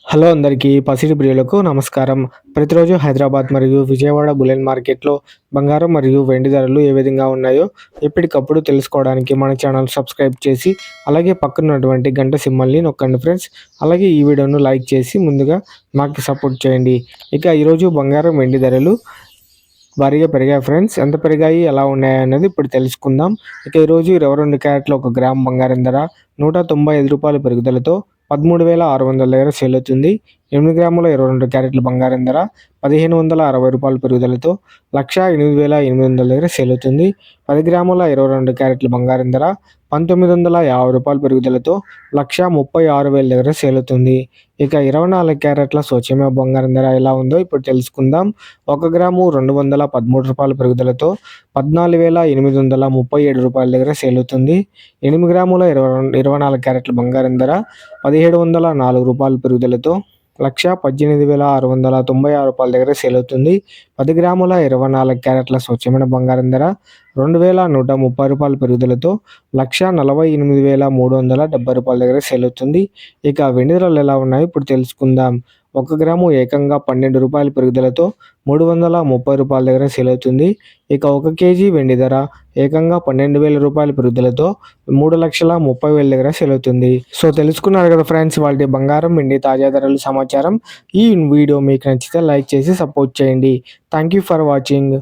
Hello అందరికీ పసిడి ప్రియులకు నమస్కారం. ప్రతిరోజు హైదరాబాద్ మరియు విజయవాడ బులియన్ మార్కెట్‌లో బంగారం మరియు వెండి ధరలు ఏ విధంగా ఉన్నాయో ఎప్పటికప్పుడు తెలుసుకోవడానికి మన ఛానల్ సబ్స్క్రైబ్ చేసి, అలాగే పక్కనున్నటువంటి గంట సింబల్‌ని నొక్కండి ఫ్రెండ్స్. అలాగే ఈ వీడియోను లైక్ చేసి ముందుగా మాకు సపోర్ట్ చేయండి. ఇక ఈరోజు బంగారం, వెండి ధరలు భారీగా పెరిగాయి ఫ్రెండ్స్. ఎంత పెరిగాయి, ఎలా ఉన్నాయన్నది ఇప్పుడు తెలుసుకుందాం. ఇక ఈరోజు 22 క్యారెట్ల 1 గ్రామ్ బంగారం ధర రూ. 195 పెరుగుదలతో 13,600 దగ్గర సేల్ అవుతుంది. 8 గ్రాముల 22 క్యారెట్ల బంగారం ధర రూ. 1,560 పెరుగుదలతో 1,08,800 దగ్గర సేల్ అవుతుంది. 10 గ్రాముల 22 క్యారెట్ల బంగారం ధర రూ. 1,950 పెరుగుదలతో 1,36,000 దగ్గర సేల్ అవుతుంది. ఇక 24 క్యారెట్ల స్వచ్ఛమైన బంగారం ధర ఎలా ఉందో ఇప్పుడు తెలుసుకుందాం. 1 గ్రాము రూ. 213 పెరుగుదలతో రూ. 14,837 దగ్గర సేల్ అవుతుంది. 8 గ్రాముల 24 క్యారెట్ల బంగారం ధర రూ. 1,704 పెరుగుదలతో 1,18,696 దగ్గర సేల్ అవుతుంది. 10 గ్రాముల 24 క్యారెట్ల స్వచ్ఛమైన బంగారం ధర రూ. 2,130 పెరుగుదలతో 1,48,370 దగ్గర సేల్ అవుతుంది. ఇక వెండి ధరలు ఎలా ఉన్నాయో ఇప్పుడు తెలుసుకుందాం. 1 గ్రాము ఏకంగా రూ. 12 పెరుగుదలతో రూ. 330 దగ్గర సేల్ అవుతుంది. ఇక 1 కేజీ వెండి ధర ఏకంగా రూ. 12,000 పెరుగుదలతో 3,30,000 దగ్గర సేల్ అవుతుంది. సో తెలుసుకున్నారు కదా ఫ్రెండ్స్, వాళ్ళ బంగారం, వెండి తాజా ధరలు సమాచారం. ఈ వీడియో మీకు నచ్చితే లైక్ చేసి సపోర్ట్ చేయండి. Thank you for watching.